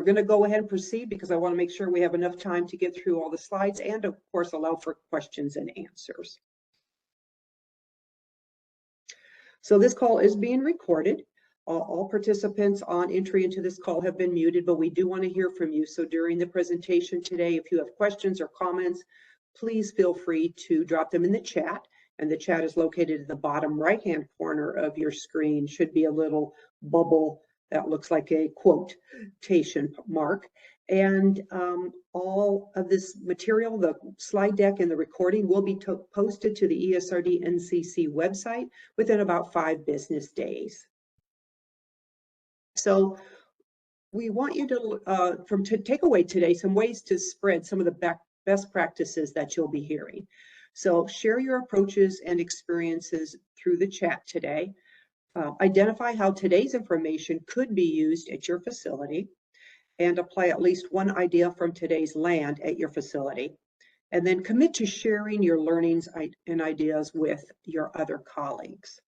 going to go ahead and proceed because I want to make sure we have enough time to get through all the slides and of course allow for questions and answers. So this call is being recorded. All participants on entry into this call have been muted, but we do want to hear from you. So during the presentation today, if you have questions or comments, please feel free to drop them in the chat. And the chat is located at the bottom right-hand corner of your screen. Should be a little bubble that looks like a quotation mark. And all of this material, the slide deck and the recording, will be posted to the ESRD NCC website within about 5 business days. So we want you to take away today some ways to spread some of the best practices that you'll be hearing. So share your approaches and experiences through the chat today. Identify how today's information could be used at your facility and apply at least one idea from today's land at your facility. And then commit to sharing your learnings and ideas with your other colleagues.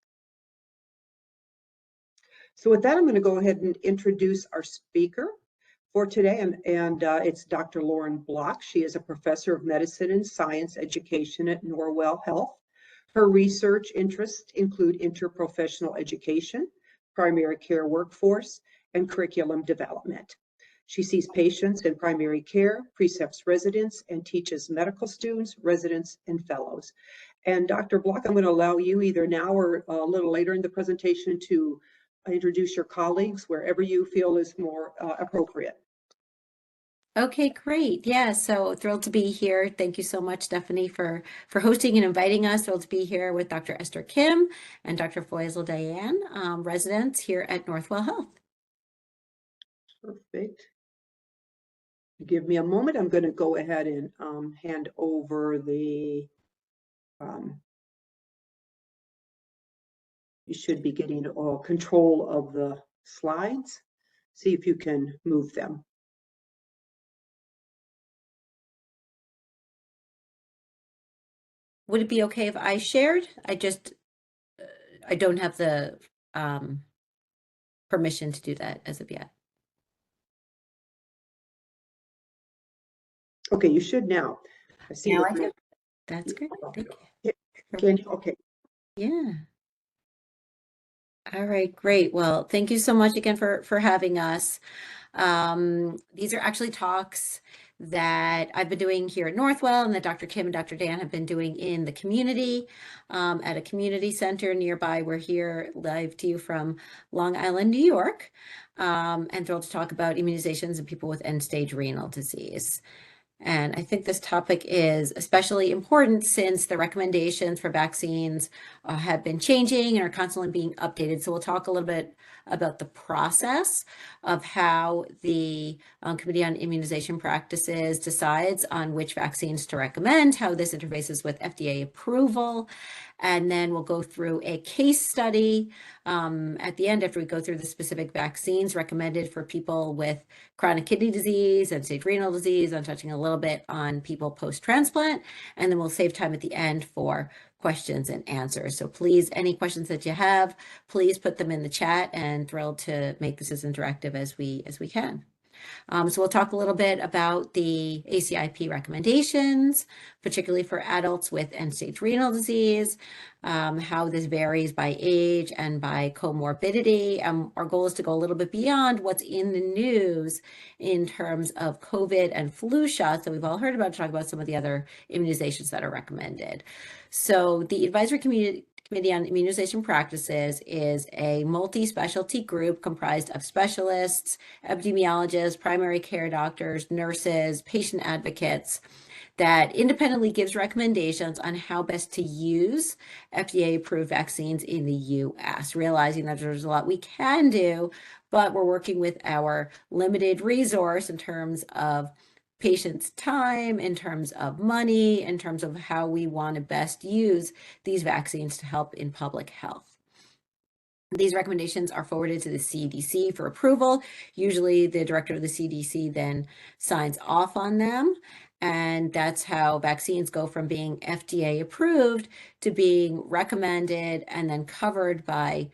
So with that, I'm going to go ahead and introduce our speaker for today, and it's Dr. Lauren Block. She is a professor of medicine and science education at Northwell Health. Her research interests include interprofessional education, primary care workforce, and curriculum development. She sees patients in primary care, precepts residents, and teaches medical students, residents, and fellows. And Dr. Block, I'm going to allow you either now or a little later in the presentation to introduce your colleagues wherever you feel is more appropriate. Okay, great. Yeah, so thrilled to be here. Thank you so much, Stephanie, for hosting and inviting us. Thrilled to be here with Dr. Esther Kim and Dr. Foysel Diane, residents here at Northwell Health. Perfect. Give me a moment. I'm going to go ahead and hand over the you should be getting control of the slides. See if you can move them. Would it be okay if I shared? I don't have the permission to do that as of yet. Okay, you should now. I see. Now I do. That's great. Thank you. Can you? Okay. Yeah. All right, great. Well, thank you so much again for having us. These are actually talks that I've been doing here at Northwell and that Dr. Kim and Dr. Dan have been doing in the community at a community center nearby. We're here live to you from Long Island, New York, and thrilled to talk about immunizations in people with end-stage renal disease. And I think this topic is especially important since the recommendations for vaccines have been changing and are constantly being updated. So we'll talk a little bit about the process of how the Committee on Immunization Practices decides on which vaccines to recommend, how this interfaces with FDA approval, and then we'll go through a case study at the end after we go through the specific vaccines recommended for people with chronic kidney disease and end-stage renal disease. I'm touching a little bit on people post-transplant, and then we'll save time at the end for questions and answers. So please, any questions that you have, please put them in the chat, and thrilled to make this as interactive as we can. So we'll talk a little bit about the ACIP recommendations, particularly for adults with end-stage renal disease, how this varies by age and by comorbidity. Our goal is to go a little bit beyond what's in the news in terms of COVID and flu shots that we've all heard about, to talk about some of the other immunizations that are recommended. So the advisory Committee on Immunization Practices is a multi-specialty group comprised of specialists, epidemiologists, primary care doctors, nurses, patient advocates that independently gives recommendations on how best to use FDA-approved vaccines in the U.S., realizing that there's a lot we can do, but we're working with our limited resource in terms of patients' time, in terms of money, in terms of how we want to best use these vaccines to help in public health. These recommendations are forwarded to the CDC for approval. Usually the director of the CDC then signs off on them. And that's how vaccines go from being FDA approved to being recommended and then covered by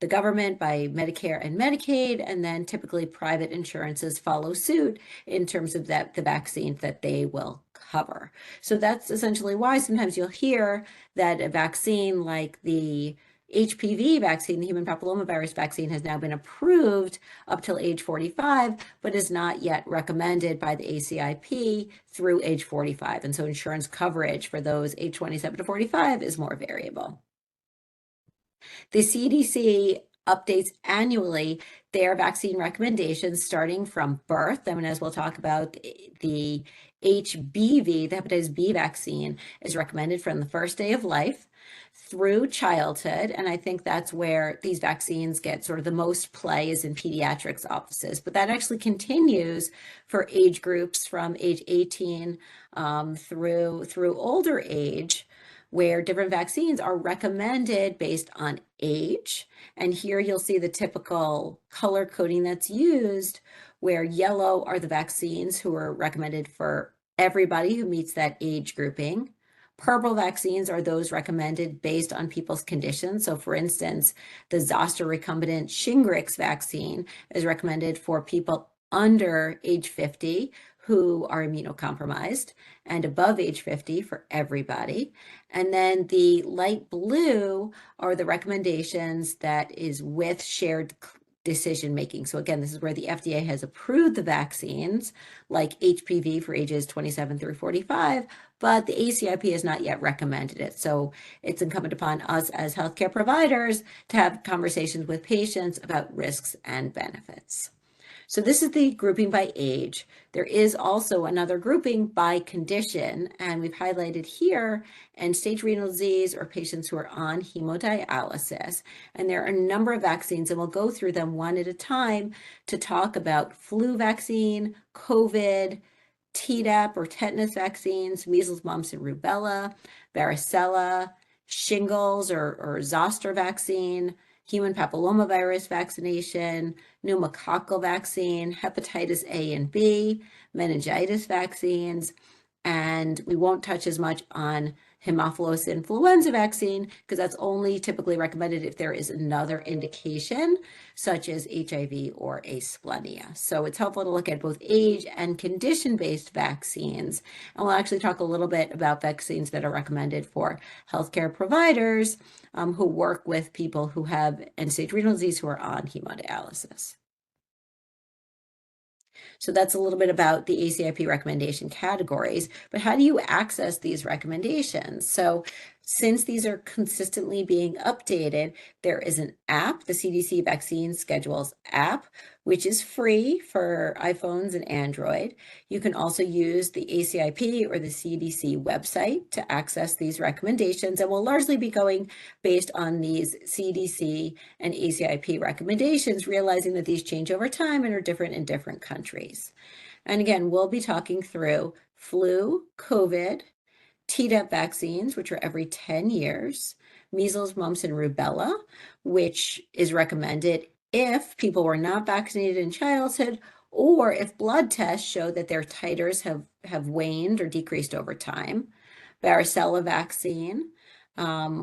the government by Medicare and Medicaid, and then typically private insurances follow suit in terms of the vaccines that they will cover. So that's essentially why sometimes you'll hear that a vaccine like the HPV vaccine, the human papillomavirus vaccine, has now been approved up till age 45, but is not yet recommended by the ACIP through age 45. And so insurance coverage for those age 27 to 45 is more variable. The CDC updates annually their vaccine recommendations starting from birth. And as we'll talk about, the HBV, the hepatitis B vaccine, is recommended from the first day of life through childhood. And I think that's where these vaccines get sort of the most play, is in pediatrics offices. But that actually continues for age groups from age 18 through older age, where different vaccines are recommended based on age. And here you'll see the typical color coding that's used, where yellow are the vaccines who are recommended for everybody who meets that age grouping. Purple vaccines are those recommended based on people's conditions. So for instance, the zoster recombinant Shingrix vaccine is recommended for people under age 50 who are immunocompromised, and above age 50 for everybody. And then the light blue are the recommendations that is with shared decision making. So again, this is where the FDA has approved the vaccines like HPV for ages 27 through 45, but the ACIP has not yet recommended it. So it's incumbent upon us as healthcare providers to have conversations with patients about risks and benefits. So this is the grouping by age. There is also another grouping by condition, and we've highlighted here end-stage renal disease or patients who are on hemodialysis. And there are a number of vaccines, and we'll go through them one at a time to talk about flu vaccine, COVID, Tdap or tetanus vaccines, measles, mumps, and rubella, varicella, shingles or zoster vaccine, human papillomavirus vaccination, pneumococcal vaccine, hepatitis A and B, meningitis vaccines, and we won't touch as much on Haemophilus influenza vaccine because that's only typically recommended if there is another indication, such as HIV or asplenia. So it's helpful to look at both age and condition-based vaccines. And we'll actually talk a little bit about vaccines that are recommended for healthcare providers who work with people who have end-stage renal disease who are on hemodialysis. So that's a little bit about the ACIP recommendation categories, but how do you access these recommendations? So since these are consistently being updated, there is an app, the CDC Vaccine Schedules app, which is free for iPhones and Android. You can also use the ACIP or the CDC website to access these recommendations, and we'll largely be going based on these CDC and ACIP recommendations, realizing that these change over time and are different in different countries. And again, we'll be talking through flu, COVID, Tdap vaccines, which are every 10 years, measles, mumps, and rubella, which is recommended if people were not vaccinated in childhood or if blood tests show that their titers have waned or decreased over time. Varicella vaccine,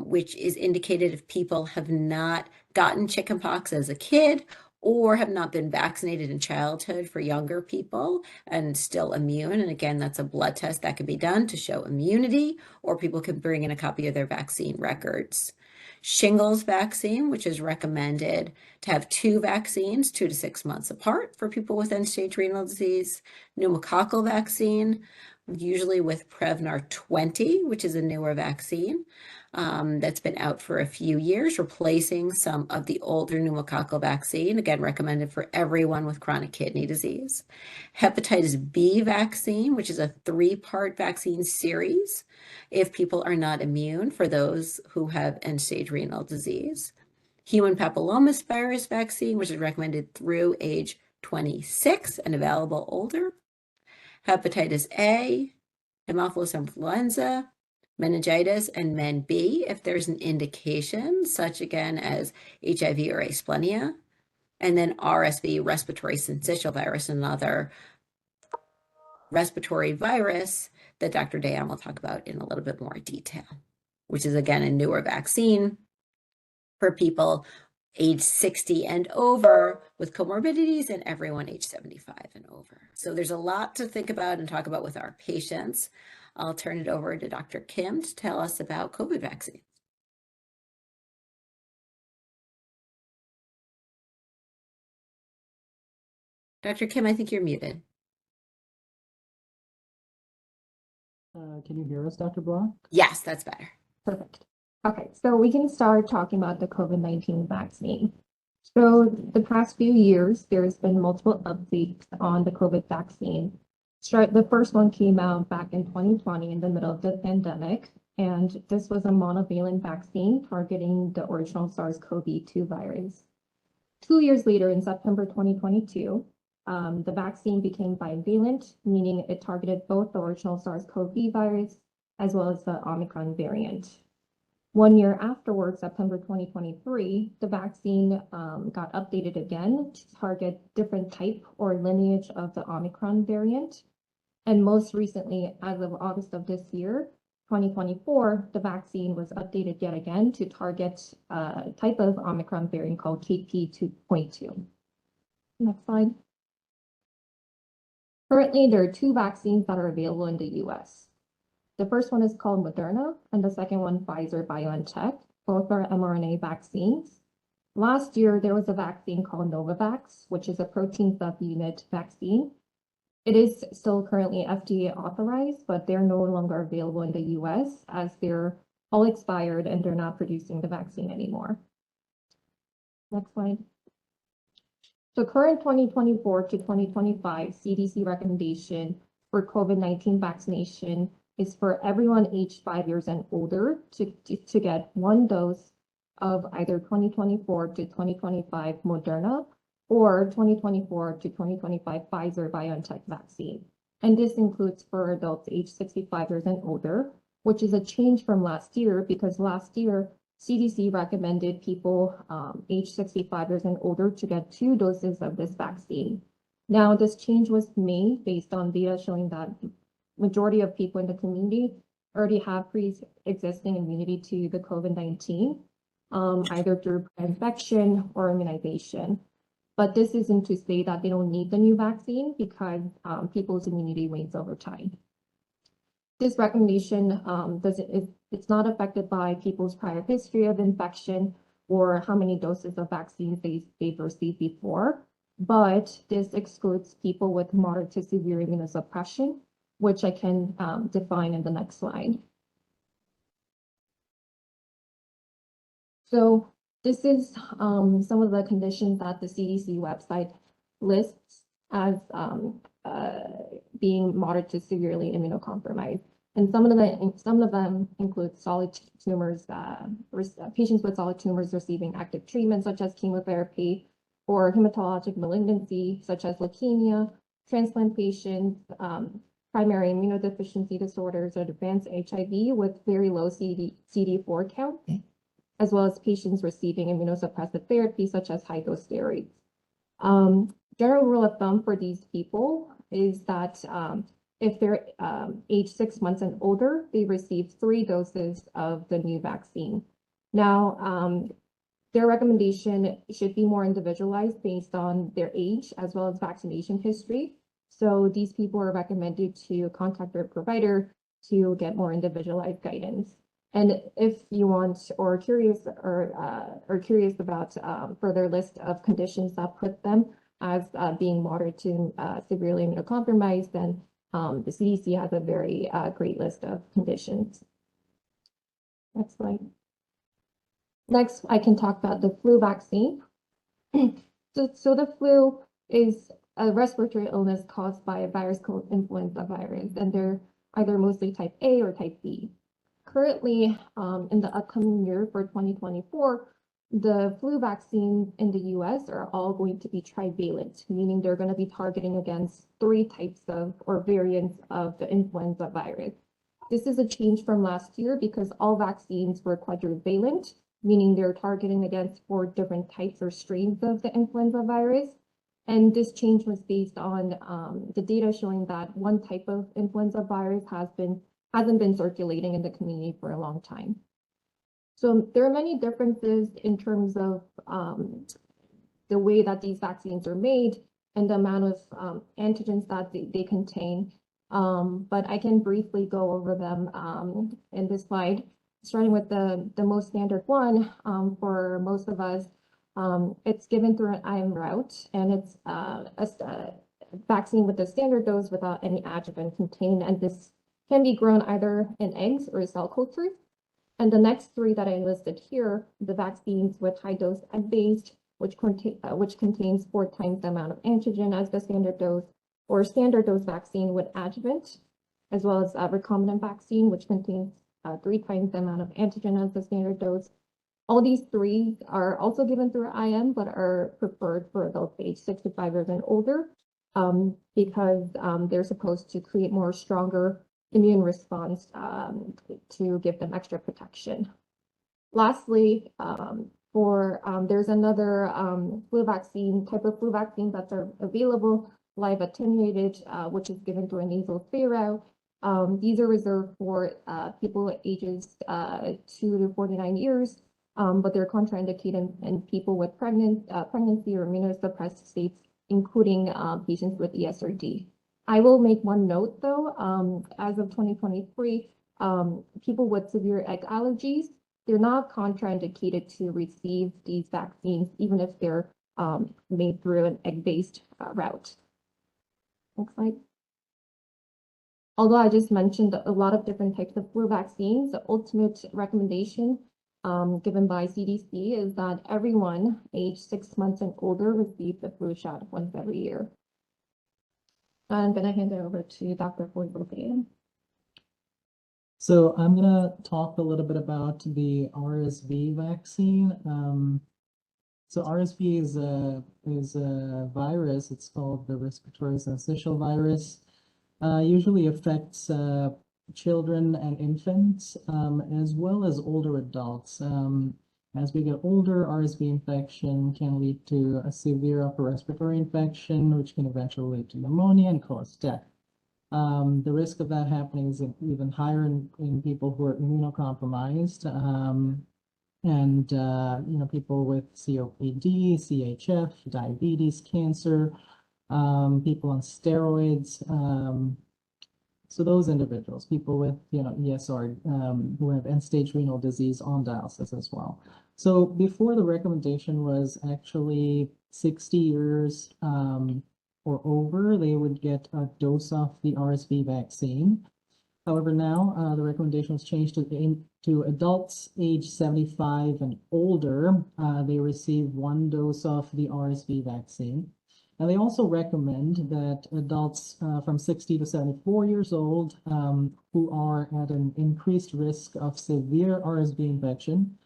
which is indicated if people have not gotten chickenpox as a kid or have not been vaccinated in childhood for younger people and still immune. And again, that's a blood test that can be done to show immunity, or people can bring in a copy of their vaccine records. Shingles vaccine, which is recommended to have 2 vaccines 2 to 6 months apart for people with end-stage renal disease. Pneumococcal vaccine, usually with Prevnar 20, which is a newer vaccine that's been out for a few years, replacing some of the older pneumococcal vaccine, again, recommended for everyone with chronic kidney disease. Hepatitis B vaccine, which is a 3-part vaccine series if people are not immune, for those who have end-stage renal disease. Human papillomavirus vaccine, which is recommended through age 26 and available older. Hepatitis A, Haemophilus influenza, meningitis, and Men-B if there's an indication, such again as HIV or asplenia, and then RSV, respiratory syncytial virus, another respiratory virus that Dr. Dayan will talk about in a little bit more detail, which is again a newer vaccine for people age 60 and over with comorbidities, and everyone age 75 and over. So there's a lot to think about and talk about with our patients. I'll turn it over to Dr. Kim to tell us about COVID vaccine. Dr. Kim, I think you're muted. Can you hear us, Dr. Block? Yes, that's better. Perfect. Okay, so we can start talking about the COVID-19 vaccine. So the past few years, there's been multiple updates on the COVID vaccine. The first one came out back in 2020 in the middle of the pandemic, and this was a monovalent vaccine targeting the original SARS-CoV-2 virus. 2 years later, in September 2022, the vaccine became bivalent, meaning it targeted both the original SARS-CoV virus as well as the Omicron variant. 1 year afterwards, September 2023, the vaccine got updated again to target different type or lineage of the Omicron variant. And most recently, as of August of this year, 2024, the vaccine was updated yet again to target a type of Omicron variant called KP.2.2. Next slide. Currently, there are 2 vaccines that are available in the US. The first one is called Moderna, and the second one, Pfizer-BioNTech. Both are mRNA vaccines. Last year, there was a vaccine called Novavax, which is a protein subunit vaccine. It is still currently FDA authorized, but they're no longer available in the US as they're all expired and they're not producing the vaccine anymore. Next slide. So current 2024 to 2025 CDC recommendation for COVID-19 vaccination is for everyone aged 5 years and older to get 1 dose of either 2024 to 2025 Moderna or 2024 to 2025 Pfizer-BioNTech vaccine. And this includes for adults aged 65 years and older, which is a change from last year because last year CDC recommended people aged 65 years and older to get 2 doses of this vaccine. Now, this change was made based on data showing that majority of people in the community already have pre-existing immunity to the COVID-19, either through infection or immunization. But this isn't to say that they don't need the new vaccine because people's immunity wanes over time. This recommendation it's not affected by people's prior history of infection or how many doses of vaccines they've received before, but this excludes people with moderate to severe immunosuppression, which I can define in the next slide. So this is some of the conditions that the CDC website lists as being moderate to severely immunocompromised. And some of them include solid tumors, patients with solid tumors receiving active treatment such as chemotherapy, or hematologic malignancy such as leukemia, transplant patients, primary immunodeficiency disorders, or advanced HIV with very low CD4 count, as well as patients receiving immunosuppressive therapy such as high-dose steroids. General rule of thumb for these people is that if they're age 6 months and older, they receive 3 doses of the new vaccine. Now, their recommendation should be more individualized based on their age as well as vaccination history. So these people are recommended to contact their provider to get more individualized guidance. And if you want or curious about further list of conditions that put them as being moderate to severely immunocompromised, then the CDC has a very great list of conditions. Next slide. Next, I can talk about the flu vaccine. So the flu is a respiratory illness caused by a virus called influenza virus, and they're either mostly type A or type B. Currently, in the upcoming year for 2024, the flu vaccine in the US are all going to be trivalent, meaning they're going to be targeting against 3 types of or variants of the influenza virus. This is a change from last year because all vaccines were quadrivalent, meaning they're targeting against 4 different types or strains of the influenza virus. And this change was based on the data showing that 1 type of influenza virus hasn't been circulating in the community for a long time. So there are many differences in terms of the way that these vaccines are made and the amount of antigens that they contain. But I can briefly go over them in this slide, starting with the most standard one for most of us. It's given through an IM route, and it's a vaccine with a standard dose without any adjuvant contained, and this can be grown either in eggs or cell culture. And the next three that I listed here, the vaccines with high-dose egg-based, which contains 4 times the amount of antigen as the standard dose, or standard dose vaccine with adjuvant, as well as a recombinant vaccine, which contains 3 times the amount of antigen as the standard dose. All these three are also given through IM, but are preferred for adults aged 65 years and older, because they're supposed to create more stronger immune response to give them extra protection. Lastly, there's another flu vaccine, type of flu vaccine that's available, live attenuated, which is given through a nasal spray route. These are reserved for people ages 2 to 49 years, but they're contraindicated in people with pregnancy or immunosuppressed states, including patients with ESRD. I will make one note though, as of 2023, people with severe egg allergies, they're not contraindicated to receive these vaccines, even if they're made through an egg-based route. Next slide. Although I just mentioned a lot of different types of flu vaccines, the ultimate recommendation given by CDC is that everyone aged 6 months and older receive the flu shot once every year. I'm going to hand it over to Dr. Floyd. So I'm going to talk a little bit about the RSV vaccine. So RSV is a virus. It's called the respiratory syncytial virus. Usually affects children and infants, as well as older adults. As we get older, RSV infection can lead to a severe upper respiratory infection, which can eventually lead to pneumonia and cause death. The risk of that happening is even higher in people who are immunocompromised, and people with COPD, CHF, diabetes, cancer, people on steroids. So those individuals, people with ESRD, who have end-stage renal disease on dialysis as well. So before, the recommendation was actually 60 years or over, they would get a dose of the RSV vaccine. However, now the recommendation was changed to adults age 75 and older. They receive 1 dose of the RSV vaccine. And they also recommend that adults from 60 to 74 years old who are at an increased risk of severe RSV infection,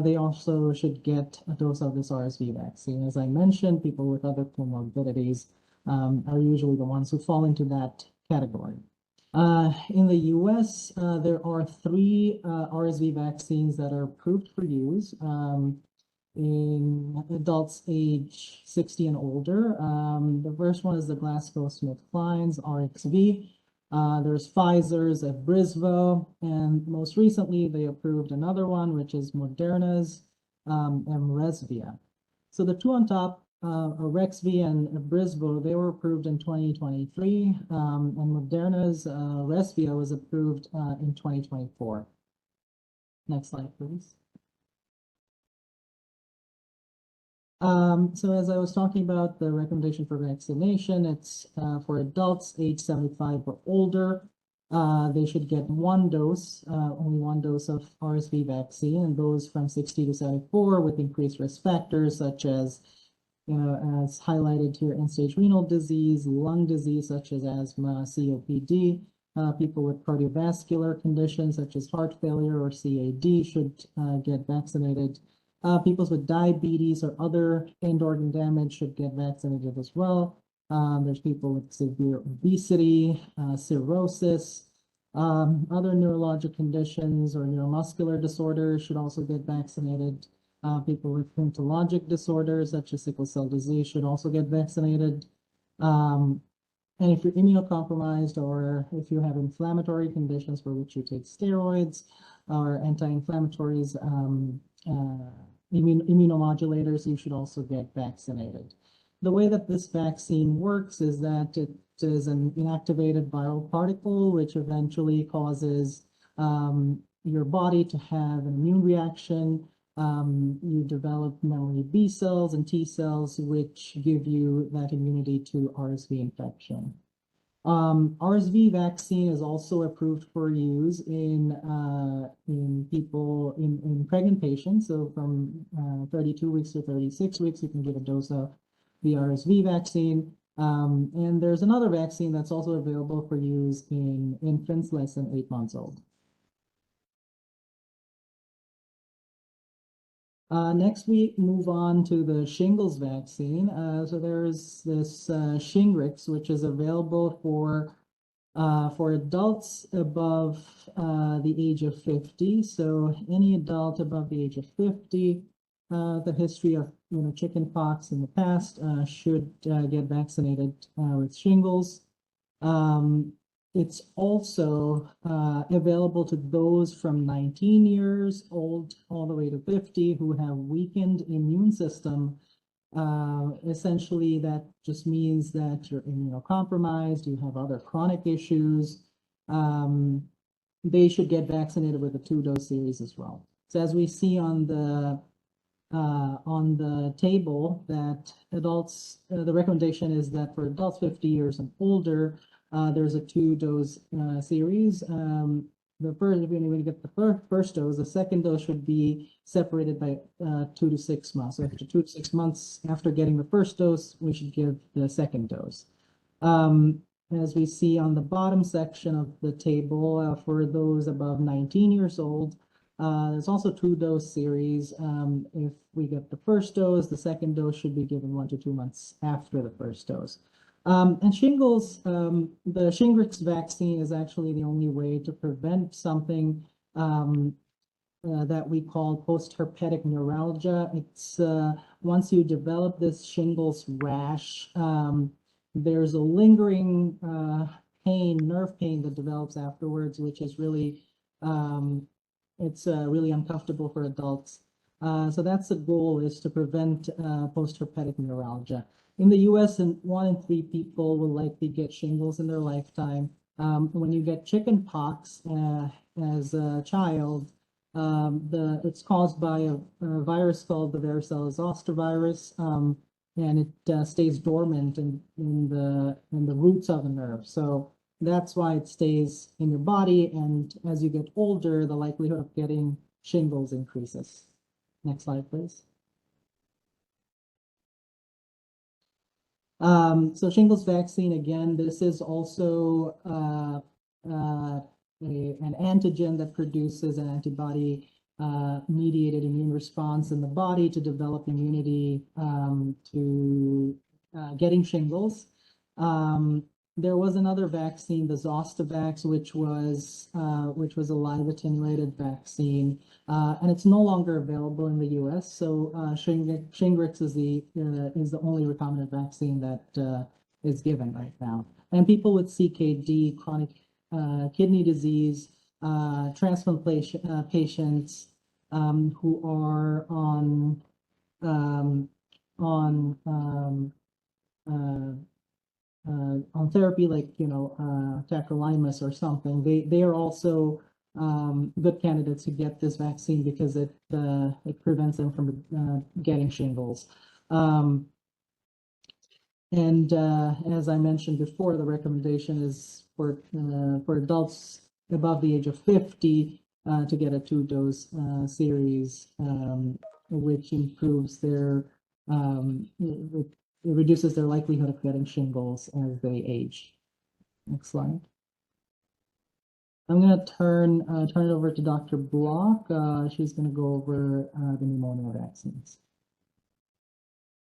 they also should get a dose of this RSV vaccine. As I mentioned, people with other comorbidities are usually the ones who fall into that category. In the US, there are 3 RSV vaccines that are approved for use in adults age 60 and older. The first one is the GlaxoSmithKline's RXV. There's Pfizer's Abrysvo, and most recently they approved another one, which is Moderna's Mrezvia. So the 2 on top, Rexv and Abrysvo, they were approved in 2023, and Moderna's Mrezvia was approved in 2024. Next slide, please. So as I was talking about the recommendation for vaccination, it's for adults age 75 or older. They should get 1 dose, only 1 dose of RSV vaccine, and those from 60 to 74 with increased risk factors such as, as highlighted here, end-stage renal disease, lung disease such as asthma, COPD. People with cardiovascular conditions such as heart failure or CAD should get vaccinated. People with diabetes or other end organ damage should get vaccinated as well. There's people with severe obesity, cirrhosis, other neurologic conditions or neuromuscular disorders should also get vaccinated. People with hematologic disorders such as sickle cell disease should also get vaccinated. And if you're immunocompromised or if you have inflammatory conditions for which you take steroids or anti-inflammatories, immunomodulators, you should also get vaccinated. The way that this vaccine works is that it is an inactivated viral particle, which eventually causes your body to have an immune reaction. You develop memory B cells and T cells, which give you that immunity to RSV infection. RSV vaccine is also approved for use in people, in pregnant patients. So from 32 weeks to 36 weeks, you can give a dose of the RSV vaccine. And there's another vaccine that's also available for use in infants less than 8 months old. Next, we move on to the shingles vaccine. So there's this Shingrix, which is available for adults above the age of 50. So any adult above the age of 50, the history of chicken pox in the past should get vaccinated with shingles. It's also available to those from 19 years old all the way to 50 who have weakened immune system. Essentially, that just means that you're immunocompromised, you have other chronic issues. They should get vaccinated with a 2-dose series as well. So as we see on the table, that adults, the recommendation is that for adults 50 years and older, there's a 2-dose series. The first, if you get the first dose, the second dose should be separated by 2 to 6 months. So after 2 to 6 months after getting the first dose, we should give the second dose. As we see on the bottom section of the table, for those above 19 years old, there's also 2-dose series. If we get the first dose, the second dose should be given 1 to 2 months after the first dose. And shingles, the Shingrix vaccine is actually the only way to prevent something that we call post-herpetic neuralgia. It's once you develop this shingles rash, there's a lingering nerve pain that develops afterwards, which is really, it's really uncomfortable for adults. So that's the goal, is to prevent post-herpetic neuralgia. In the US, 1 in 3 people will likely get shingles in their lifetime. When you get chicken pox as a child, it's caused by a virus called the varicella zoster virus, and it stays dormant in the roots of the nerve. So that's why it stays in your body, and as you get older, the likelihood of getting shingles increases. Next slide, please. So shingles vaccine, again, this is also an antigen that produces an antibody mediated immune response in the body to develop immunity to getting shingles. There was another vaccine, the Zostavax, which was a live attenuated vaccine, and it's no longer available in the U.S. So Shingrix is the only recombinant vaccine that is given right now. And people with CKD, chronic kidney disease, transplant patients who are on therapy, like tacrolimus or something, they are also good candidates to get this vaccine because it prevents them from getting shingles. And as I mentioned before, the recommendation is for adults above the age of 50 to get a 2-dose series, which improves their it reduces their likelihood of getting shingles as they age. Next slide. I'm going to turn it over to Dr. Block. She's going to go over the pneumonia vaccines.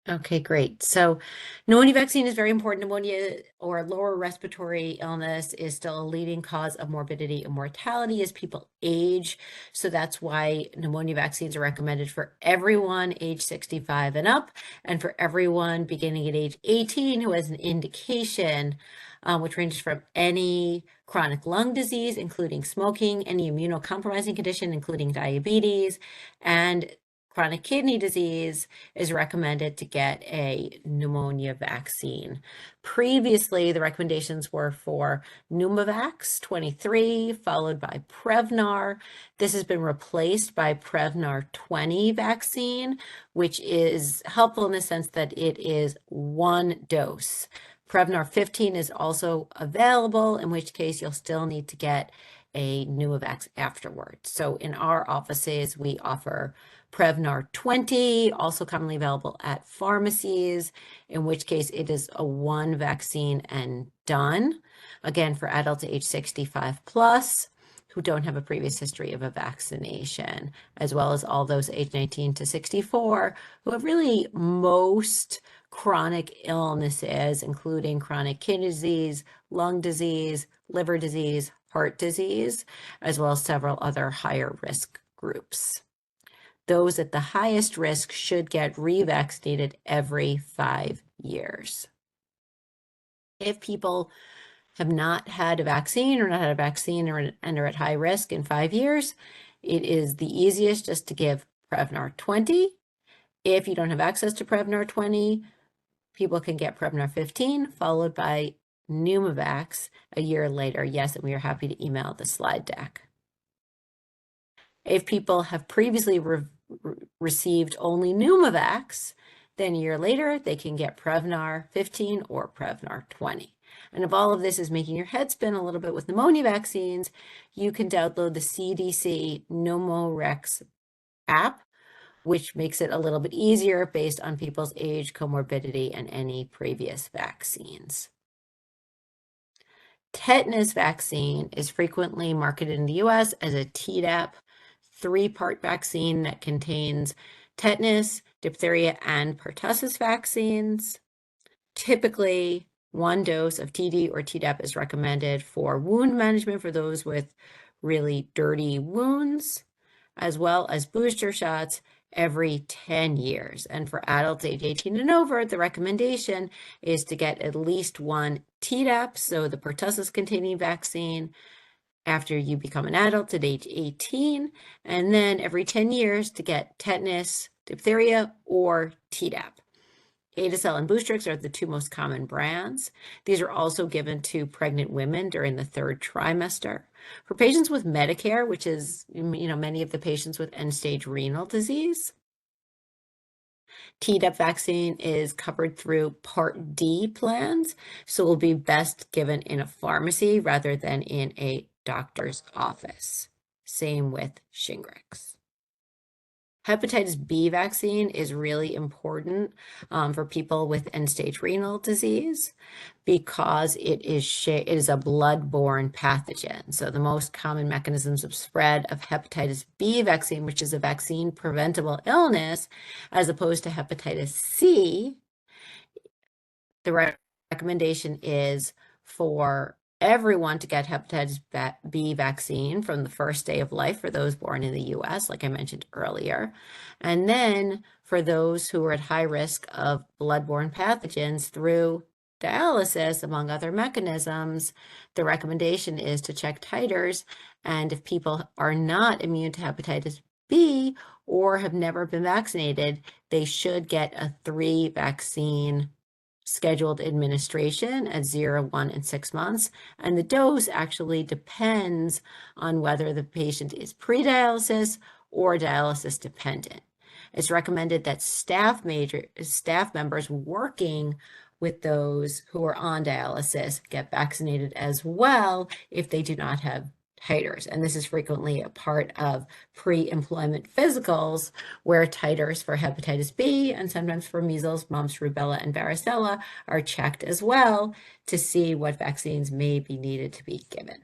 Okay, great. So pneumonia vaccine is very important. Pneumonia or lower respiratory illness is still a leading cause of morbidity and mortality as people age. So that's why pneumonia vaccines are recommended for everyone age 65 and up, and for everyone beginning at age 18 who has an indication which ranges from any chronic lung disease, including smoking, any immunocompromising condition, including diabetes, and chronic kidney disease, is recommended to get a pneumonia vaccine. Previously, the recommendations were for Pneumovax 23, followed by Prevnar. This has been replaced by Prevnar 20 vaccine, which is helpful in the sense that it is one dose. Prevnar 15 is also available, in which case you'll still need to get a Pneumovax afterwards. So in our offices, we offer Prevnar 20, also commonly available at pharmacies, in which case it is a one vaccine and done. Again, for adults age 65 plus who don't have a previous history of a vaccination, as well as all those age 19 to 64 who have really most chronic illnesses, including chronic kidney disease, lung disease, liver disease, heart disease, as well as several other higher risk groups. Those at the highest risk should get revaccinated every 5 years. If people have not had a vaccine or not had a vaccine and are at high risk in 5 years, it is the easiest just to give Prevnar 20. If you don't have access to Prevnar 20, people can get Prevnar 15, followed by Pneumovax a year later. Yes, and we are happy to email the slide deck. If people have previously received only Pneumovax, then a year later, they can get Prevnar 15 or Prevnar 20. And if all of this is making your head spin a little bit with pneumonia vaccines, you can download the CDC Pneumorex app, which makes it a little bit easier based on people's age, comorbidity, and any previous vaccines. Tetanus vaccine is frequently marketed in the US as a Tdap 3-part vaccine that contains tetanus, diphtheria, and pertussis vaccines. Typically, one dose of TD or Tdap is recommended for wound management for those with really dirty wounds, as well as booster shots every 10 years. And for adults age 18 and over, the recommendation is to get at least one Tdap, so the pertussis-containing vaccine, after you become an adult at age 18, and then every 10 years to get tetanus, diphtheria, or Tdap. Adacel and Boostrix are the two most common brands. These are also given to pregnant women during the 3rd trimester. For patients with Medicare, which is, many of the patients with end-stage renal disease, Tdap vaccine is covered through Part D plans, so will be best given in a pharmacy rather than in a doctor's office. Same with Shingrix. Hepatitis B vaccine is really important for people with end-stage renal disease because it is a blood-borne pathogen. So the most common mechanisms of spread of hepatitis B vaccine, which is a vaccine-preventable illness, as opposed to hepatitis C, the recommendation is for everyone to get hepatitis B vaccine from the first day of life for those born in the US, like I mentioned earlier. And then for those who are at high risk of blood-borne pathogens through dialysis, among other mechanisms, the recommendation is to check titers. And if people are not immune to hepatitis B or have never been vaccinated, they should get a 3-vaccine scheduled administration at 0, 1, and 6 months. And the dose actually depends on whether the patient is pre-dialysis or dialysis dependent. It's recommended that staff members working with those who are on dialysis get vaccinated as well if they do not have titers. And this is frequently a part of pre-employment physicals where titers for hepatitis B and sometimes for measles, mumps, rubella, and varicella are checked as well to see what vaccines may be needed to be given.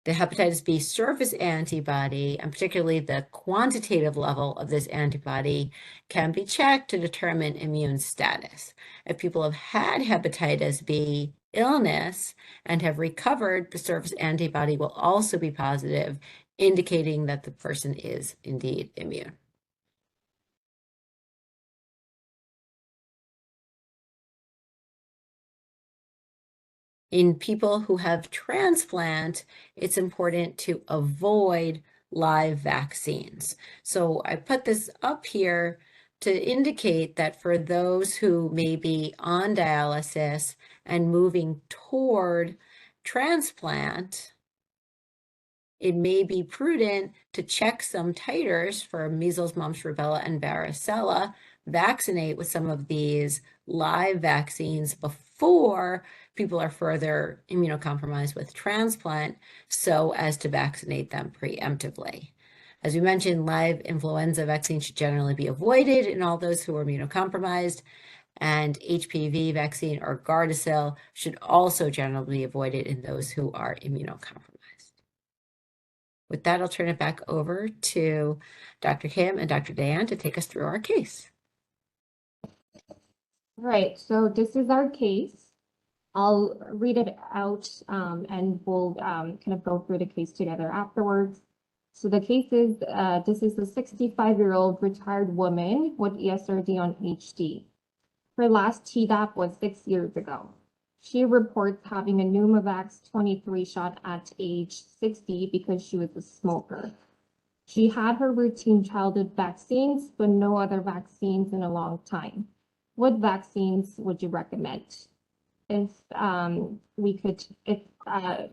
The hepatitis B surface antibody, and particularly the quantitative level of this antibody, can be checked to determine immune status. If people have had hepatitis B illness and have recovered, the surface antibody will also be positive, indicating that the person is indeed immune. In people who have transplant, it's important to avoid live vaccines. So I put this up here to indicate that for those who may be on dialysis and moving toward transplant, it may be prudent to check some titers for measles, mumps, rubella, and varicella, vaccinate with some of these live vaccines before people are further immunocompromised with transplant, so as to vaccinate them preemptively. As we mentioned, live influenza vaccine should generally be avoided in all those who are immunocompromised, and HPV vaccine or Gardasil should also generally be avoided in those who are immunocompromised. With that, I'll turn it back over to Dr. Kim and Dr. Dan to take us through our case. Right, so this is our case. I'll read it out and we'll kind of go through the case together afterwards. So the case is, this is a 65-year-old retired woman with ESRD on HD. Her last Tdap was 6 years ago. She reports having a Pneumovax 23 shot at age 60 because she was a smoker. She had her routine childhood vaccines, but no other vaccines in a long time. What vaccines would you recommend? If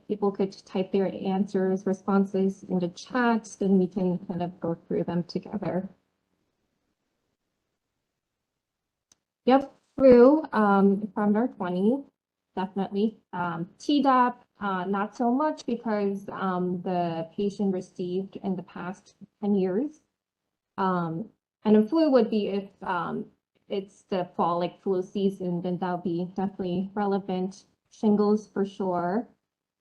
people could type their answers, responses in the chat, then we can kind of go through them together. Yep, flu, from 20, definitely. Tdap, not so much because the patient received in the past 10 years. And a flu would be if it's the fall, like flu season, then that'll be definitely relevant. Shingles for sure.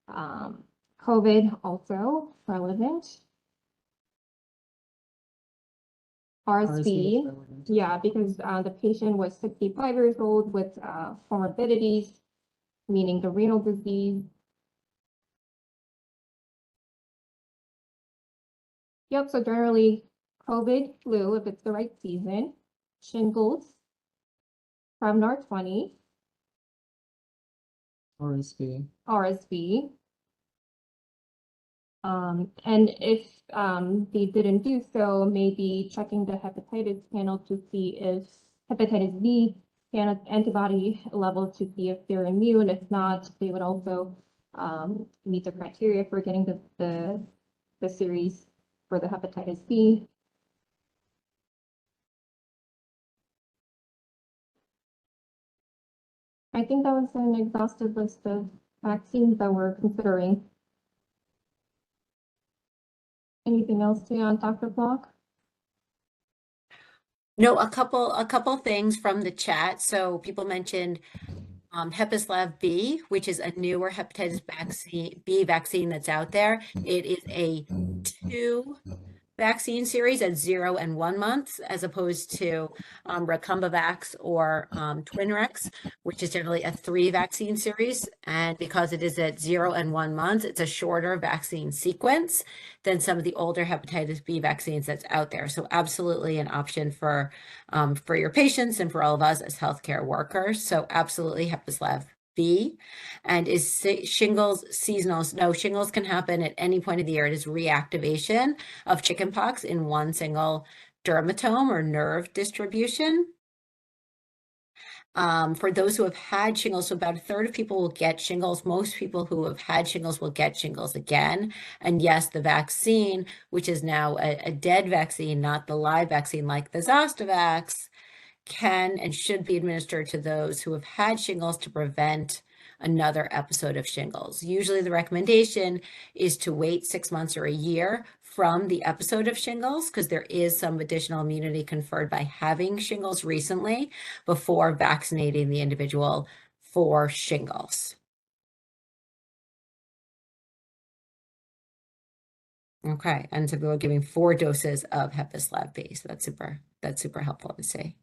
COVID also relevant. RSV, yeah, because the patient was 65 years old with comorbidities, meaning the renal disease. Yep, so generally COVID, flu, if it's the right season. Shingles, from 20. RSV. And if they didn't do so, maybe checking the hepatitis panel to see if hepatitis B antibody level to see if they're immune. If not, they would also meet the criteria for getting the series for the hepatitis B. I think that was an exhaustive list of vaccines that we're considering. Anything else to add, Dr. Block? No, a couple things from the chat. So people mentioned Hepislav B, which is a newer hepatitis B vaccine that's out there. It is a 2 vaccine series at 0 and 1 months, as opposed to Recumbivax or Twinrex, which is generally a 3 vaccine series. And because it is at 0 and 1 month, it's a shorter vaccine sequence than some of the older hepatitis B vaccines that's out there. So absolutely an option for your patients and for all of us as healthcare workers. So absolutely Hepislav B. And is shingles seasonal? No, shingles can happen at any point of the year. It is reactivation of chickenpox in one single dermatome or nerve distribution. For those who have had shingles, so about 1/3 of people will get shingles. Most people who have had shingles will get shingles again. And yes, the vaccine, which is now a dead vaccine, not the live vaccine like the Zostavax, can and should be administered to those who have had shingles to prevent another episode of shingles. Usually the recommendation is to wait 6 months or a year from the episode of shingles, because there is some additional immunity conferred by having shingles recently before vaccinating the individual for shingles. Okay, and so we're giving 4 doses of Hepislav B. So that's super helpful to see.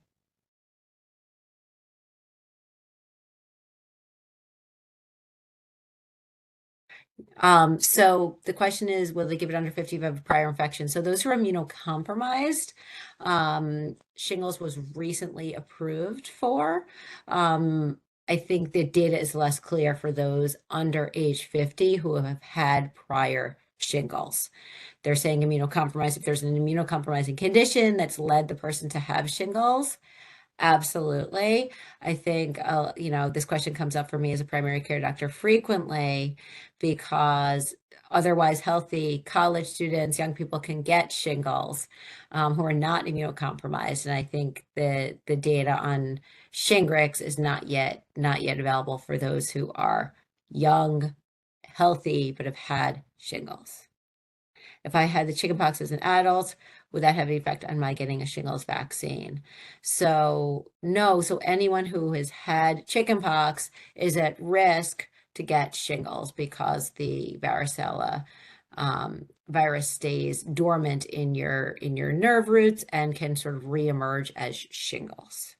So the question is, will they give it under 50 if you have a prior infection? So those who are immunocompromised, shingles was recently approved for. I think the data is less clear for those under age 50 who have had prior shingles. They're saying immunocompromised, if there's an immunocompromising condition that's led the person to have shingles, absolutely. I think, this question comes up for me as a primary care doctor frequently because otherwise healthy college students, young people can get shingles who are not immunocompromised. And I think the data on Shingrix is not yet available for those who are young, healthy, but have had shingles. If I had the chickenpox as an adult, would that have an effect on my getting a shingles vaccine? So no, so anyone who has had chickenpox is at risk to get shingles because the varicella virus stays dormant in your nerve roots and can sort of reemerge as shingles.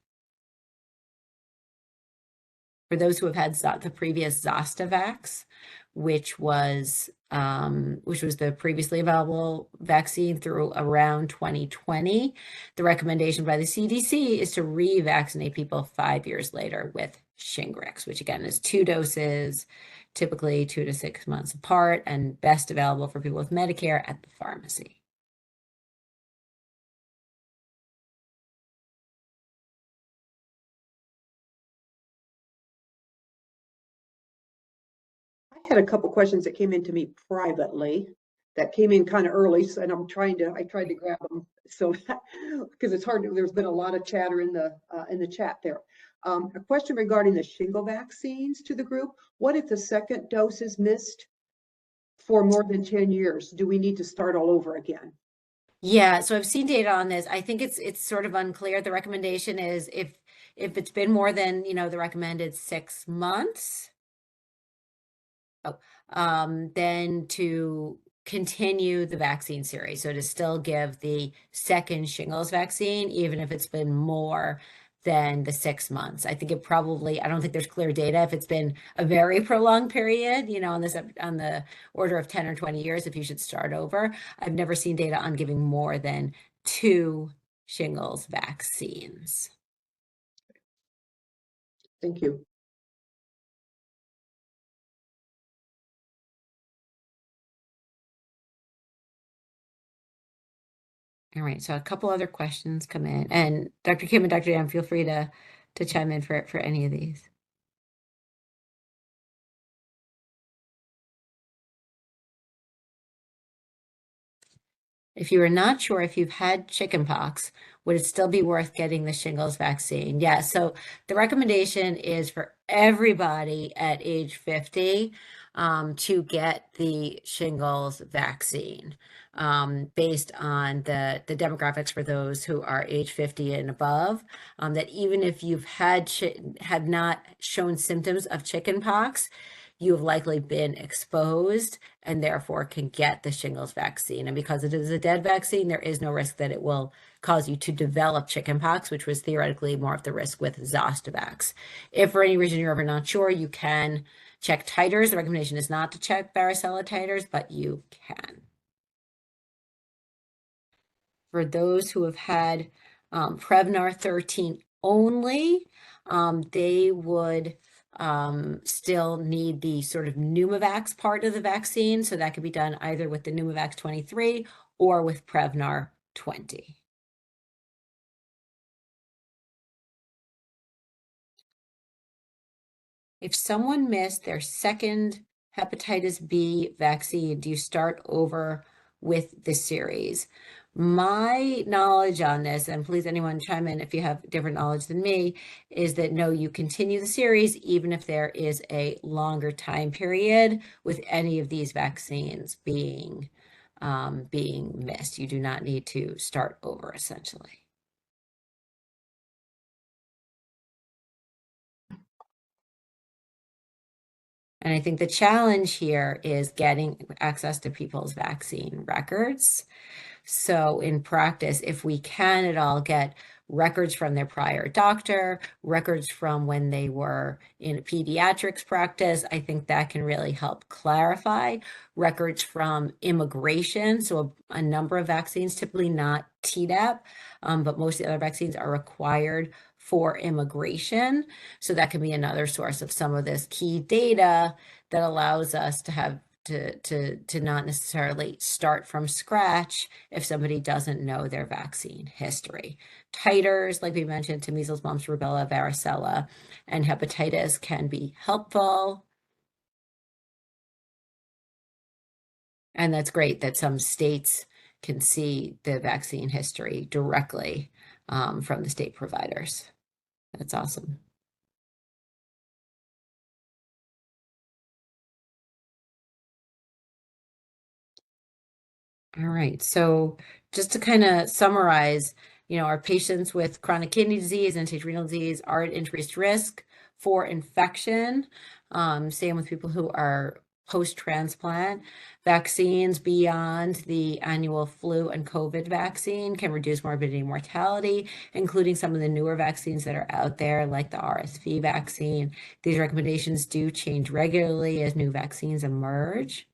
For those who have had the previous Zostavax, which was the previously available vaccine through around 2020, the recommendation by the CDC is to revaccinate people 5 years later with Shingrix, which again is 2 doses, typically 2 to 6 months apart, and best available for people with Medicare at the pharmacy. I had a couple questions that came into me privately that came in kind of early, so, and I tried to grab them, so because it's hard. There's been a lot of chatter in the chat there. A question regarding the shingle vaccines to the group. What if the second dose is missed for more than 10 years? Do we need to start all over again? Yeah, so I've seen data on this. I think it's sort of unclear. The recommendation is if it's been more than, the recommended 6 months, then to continue the vaccine series. So to still give the second shingles vaccine, even if it's been more than the 6 months. I think I don't think there's clear data if it's been a very prolonged period, on the order of 10 or 20 years, if you should start over. I've never seen data on giving more than 2 shingles vaccines. Thank you. All right, so a couple other questions come in, and Dr. Kim and Dr. Dan, feel free to chime in for any of these. If you are not sure if you've had chickenpox, would it still be worth getting the shingles vaccine? Yeah, so the recommendation is for everybody at age 50 to get the shingles vaccine based on the demographics for those who are age 50 and above, that even if you've have not shown symptoms of chickenpox, you have likely been exposed and therefore can get the shingles vaccine. And because it is a dead vaccine, there is no risk that it will cause you to develop chickenpox, which was theoretically more of the risk with Zostavax. If for any reason you're ever not sure, you can check titers. The recommendation is not to check varicella titers, but you can. For those who have had Prevnar 13 only, they would still need the sort of Pneumovax part of the vaccine. So that could be done either with the Pneumovax 23 or with Prevnar 20. If someone missed their second hepatitis B vaccine, do you start over with the series? My knowledge on this, and please anyone chime in if you have different knowledge than me, is that no, you continue the series even if there is a longer time period with any of these vaccines being missed. You do not need to start over essentially. And I think the challenge here is getting access to people's vaccine records. So in practice, if we can at all get records from their prior doctor, records from when they were in a pediatrics practice, I think that can really help clarify. Records from immigration, so a number of vaccines, typically not Tdap, but most of the other vaccines are required for immigration. So that can be another source of some of this key data that allows us to have to not necessarily start from scratch if somebody doesn't know their vaccine history. Titers, like we mentioned, to measles, mumps, rubella, varicella, and hepatitis can be helpful. And that's great that some states can see the vaccine history directly from the state providers. That's awesome. All right, so just to kind of summarize, our patients with chronic kidney disease and stage renal disease are at increased risk for infection. Same with people who are post-transplant. Vaccines beyond the annual flu and COVID vaccine can reduce morbidity and mortality, including some of the newer vaccines that are out there, like the RSV vaccine. These recommendations do change regularly as new vaccines emerge.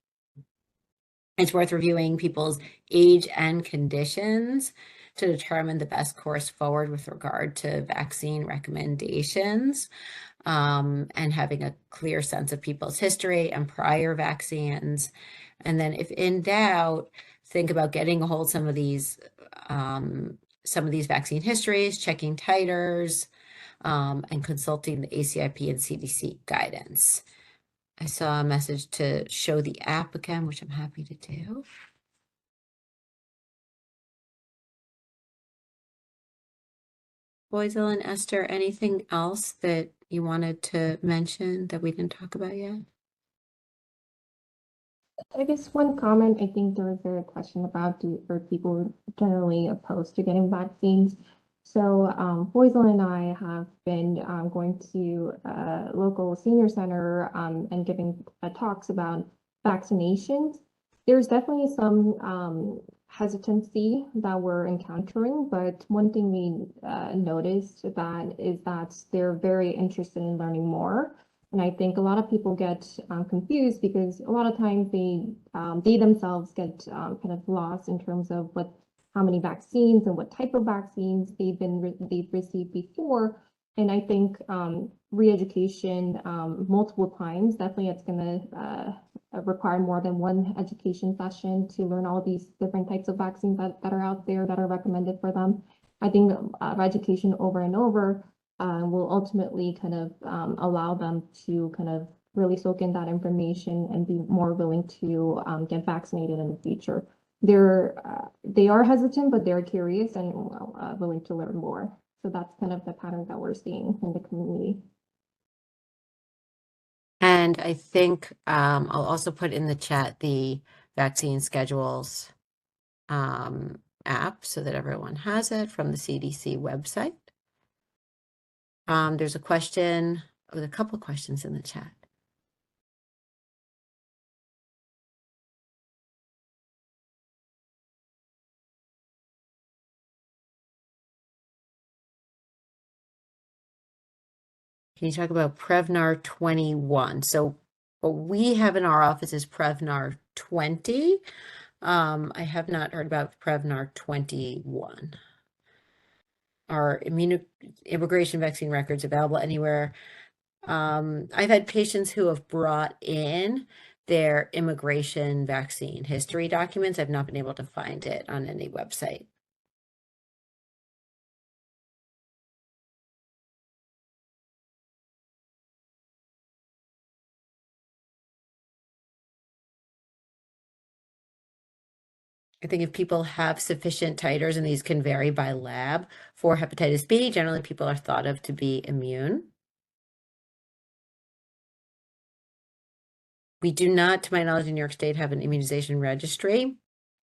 It's worth reviewing people's age and conditions to determine the best course forward with regard to vaccine recommendations, and having a clear sense of people's history and prior vaccines. And then if in doubt, think about getting a hold of some of these vaccine histories, checking titers, and consulting the ACIP and CDC guidance. I saw a message to show the app again, which I'm happy to do. Boyzel and Esther, anything else that you wanted to mention that we didn't talk about yet? I guess one comment, I think there was a question about are people generally opposed to getting vaccines. So Boyzel and I have been going to a local senior center and giving talks about vaccinations. There's definitely some hesitancy that we're encountering, but one thing we noticed that is that they're very interested in learning more. And I think a lot of people get confused because a lot of times they themselves get kind of lost in terms of how many vaccines and what type of vaccines they've received before. And I think re-education multiple times, definitely it's going to require more than one education session to learn all these different types of vaccines that are out there that are recommended for them. I think education over and over will ultimately kind of allow them to kind of really soak in that information and be more willing to get vaccinated in the future. They are hesitant, but they're curious and willing to learn more. So that's kind of the pattern that we're seeing in the community. And I think I'll also put in the chat the vaccine schedules app so that everyone has it from the CDC website. There's a couple of questions in the chat. Can you talk about Prevnar 21? So what we have in our office is Prevnar 20. I have not heard about Prevnar 21. Are immigration vaccine records available anywhere? I've had patients who have brought in their immigration vaccine history documents. I've not been able to find it on any website. I think if people have sufficient titers, and these can vary by lab, for hepatitis B, generally people are thought of to be immune. We do not, to my knowledge, in New York State have an immunization registry.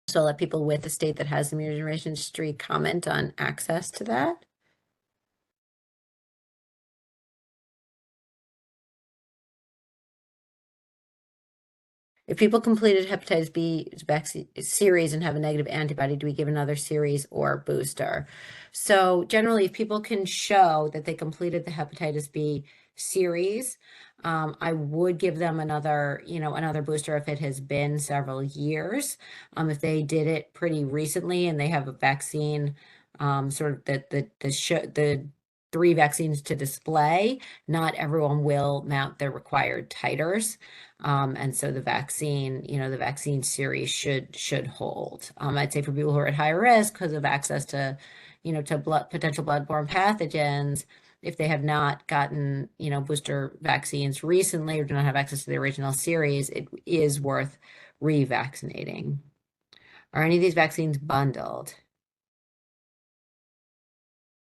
So I'll let people with a state that has an immunization registry comment on access to that. If people completed hepatitis B vaccine series and have a negative antibody, do we give another series or booster? So generally, if people can show that they completed the hepatitis B series, I would give them another booster if it has been several years. If they did it pretty recently and they have a vaccine, sort of the 3 vaccines to display, not everyone will mount the required titers. And so the vaccine, the vaccine series should hold. I'd say for people who are at high risk because of access to, to potential bloodborne pathogens, if they have not gotten, booster vaccines recently or do not have access to the original series, it is worth revaccinating. Are any of these vaccines bundled?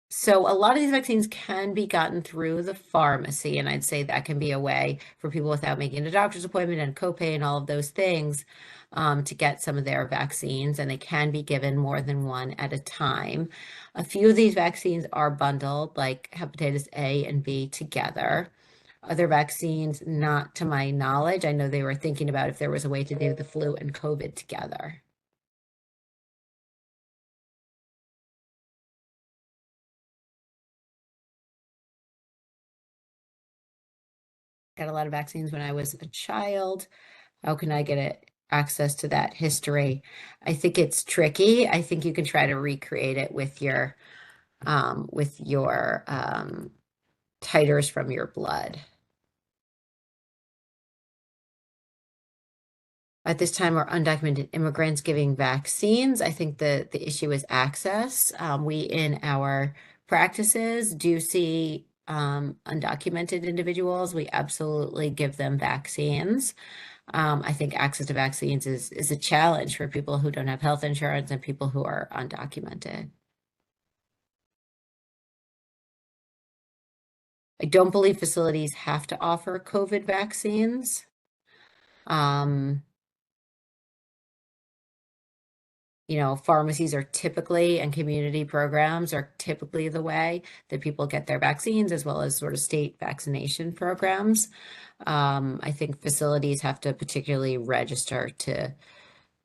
So a lot of these vaccines can be gotten through the pharmacy, and I'd say that can be a way for people without making a doctor's appointment and copay and all of those things to get some of their vaccines, and they can be given more than one at a time. A few of these vaccines are bundled, like hepatitis A and B together. Other vaccines, not to my knowledge. I know they were thinking about if there was a way to do the flu and COVID together. Got a lot of vaccines when I was a child. How can I get access to that history? I think it's tricky. I think you can try to recreate it with your titers from your blood. At this time, are undocumented immigrants giving vaccines? I think the issue is access. We, in our practices, do see undocumented individuals. We absolutely give them vaccines. I think access to vaccines is a challenge for people who don't have health insurance and people who are undocumented. I don't believe facilities have to offer COVID vaccines. Pharmacies are typically, and community programs are typically the way that people get their vaccines, as well as sort of state vaccination programs. I think facilities have to particularly register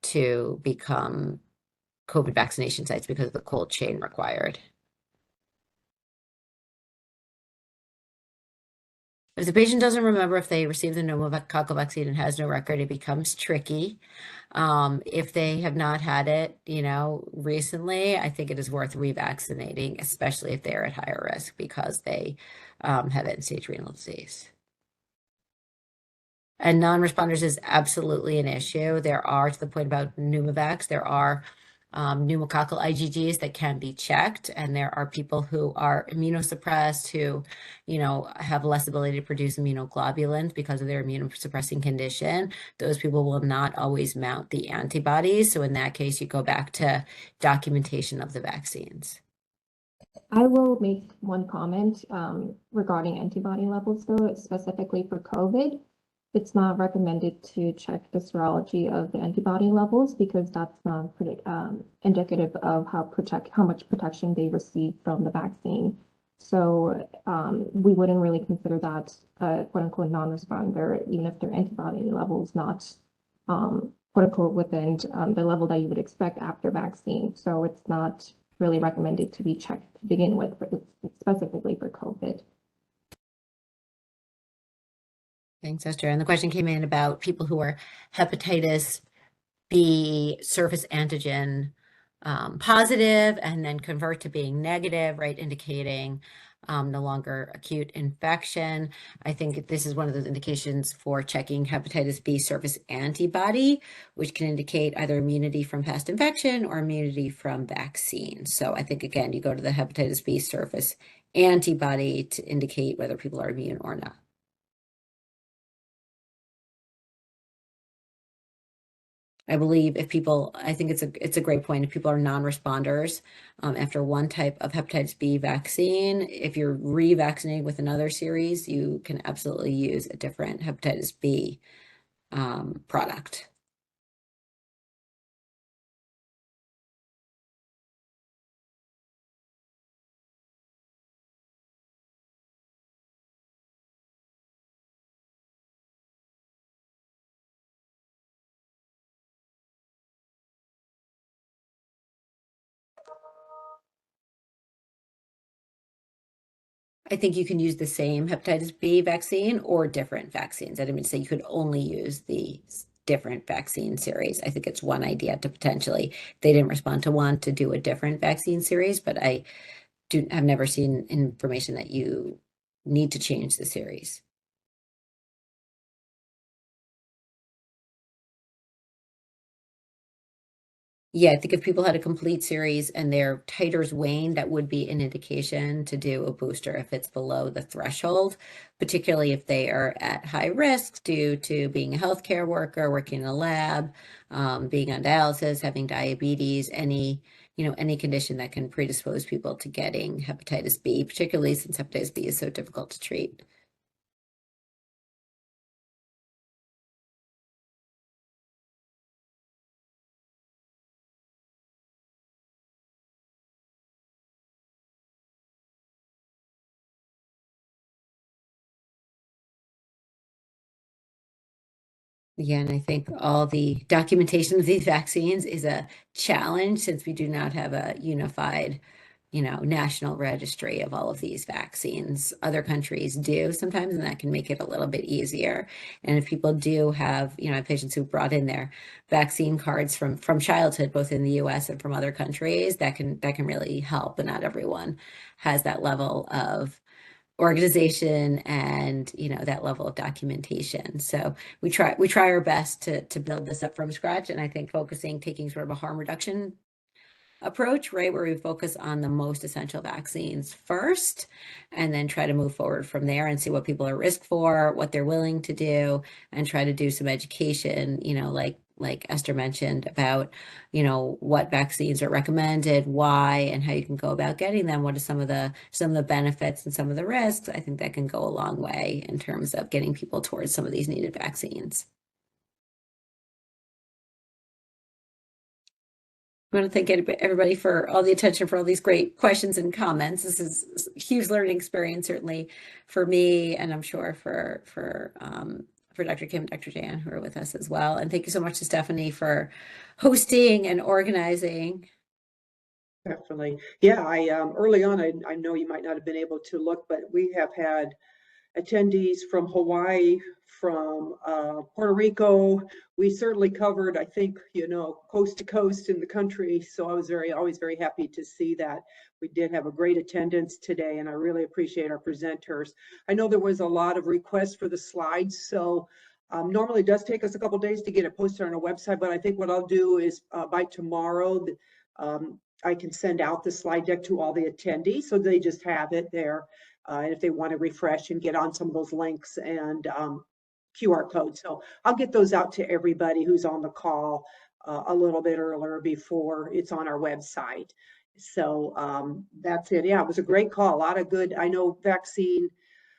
to become COVID vaccination sites because of the cold chain required. If the patient doesn't remember if they received the pneumococcal vaccine and has no record, it becomes tricky. If they have not had it, recently, I think it is worth revaccinating, especially if they're at higher risk because they have end-stage renal disease. And non-responders is absolutely an issue. There are, to the point about Pneumovax, there are pneumococcal IgGs that can be checked, and there are people who are immunosuppressed who, have less ability to produce immunoglobulins because of their immunosuppressing condition. Those people will not always mount the antibodies. So in that case, you go back to documentation of the vaccines. I will make one comment regarding antibody levels, though, specifically for COVID. It's not recommended to check the serology of the antibody levels because that's not indicative of how much protection they receive from the vaccine. So we wouldn't really consider that a quote unquote non-responder, even if their antibody level is not quote unquote within the level that you would expect after vaccine. So it's not really recommended to be checked to begin with, specifically for COVID. Thanks, Esther. And the question came in about people who are hepatitis B surface antigen positive and then convert to being negative, right, indicating no longer acute infection. I think this is one of those indications for checking hepatitis B surface antibody, which can indicate either immunity from past infection or immunity from vaccine. So I think, again, you go to the hepatitis B surface antibody to indicate whether people are immune or not. I believe I think it's a great point. If people are non-responders after one type of hepatitis B vaccine, if you're revaccinating with another series, you can absolutely use a different hepatitis B product. I think you can use the same hepatitis B vaccine or different vaccines. I didn't mean to say you could only use the different vaccine series. I think it's one idea to potentially, if they didn't respond to one, to do a different vaccine series, but I have never seen information that you need to change the series. Yeah, I think if people had a complete series and their titers waned, that would be an indication to do a booster if it's below the threshold, particularly if they are at high risk due to being a healthcare worker, working in a lab, being on dialysis, having diabetes, any condition that can predispose people to getting hepatitis B, particularly since hepatitis B is so difficult to treat. Yeah, and I think all the documentation of these vaccines is a challenge since we do not have a unified, national registry of all of these vaccines. Other countries do sometimes, and that can make it a little bit easier. And if people do have, patients who brought in their vaccine cards from childhood, both in the US and from other countries, that can really help. But not everyone has that level of organization and that level of documentation. So we try our best to build this up from scratch, and I think taking sort of a harm reduction approach, right, where we focus on the most essential vaccines first and then try to move forward from there and see what people are at risk for, what they're willing to do, and try to do some education, like Esther mentioned about, what vaccines are recommended, why, and how you can go about getting them. What are some of the benefits and some of the risks? I think that can go a long way in terms of getting people towards some of these needed vaccines. I want to thank everybody for all the attention, for all these great questions and comments. This is a huge learning experience, certainly for me, and I'm sure for Dr. Kim and Dr. Dan, who are with us as well. And thank you so much to Stephanie for hosting and organizing. Definitely. Yeah, early on, I know you might not have been able to look, but we have had attendees from Hawaii, from Puerto Rico. We certainly covered, I think, coast to coast in the country. So I was always very happy to see that. We did have a great attendance today, and I really appreciate our presenters. I know there was a lot of requests for the slides, so normally it does take us a couple days to get it posted on our website, but I think what I'll do is by tomorrow, I can send out the slide deck to all the attendees, so they just have it there. And if they want to refresh and get on some of those links and QR codes. So I'll get those out to everybody who's on the call a little bit earlier before it's on our website. So that's it. Yeah, it was a great call. A lot of good, I know vaccine,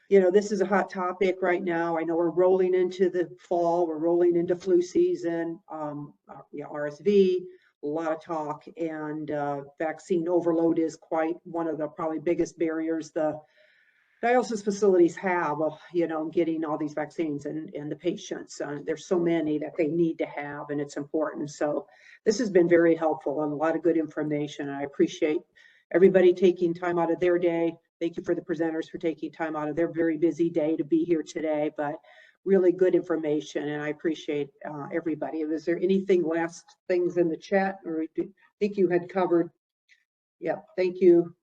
this is a hot topic right now. I know we're rolling into the fall, we're rolling into flu season, RSV, a lot of talk, and vaccine overload is quite one of the probably biggest barriers the dialysis facilities have, getting all these vaccines and the patients. There's so many that they need to have, and it's important. So this has been very helpful and a lot of good information. And I appreciate everybody taking time out of their day. Thank you for the presenters for taking time out of their very busy day to be here today, but really good information. And I appreciate everybody. Is there anything, last things in the chat, or do you think you had covered? Yeah, thank you.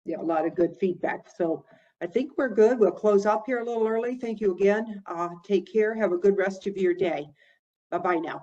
Yeah, a lot of good feedback. So I think we're good. We'll close up here a little early. Thank you again. Take care. Have a good rest of your day. Bye-bye now.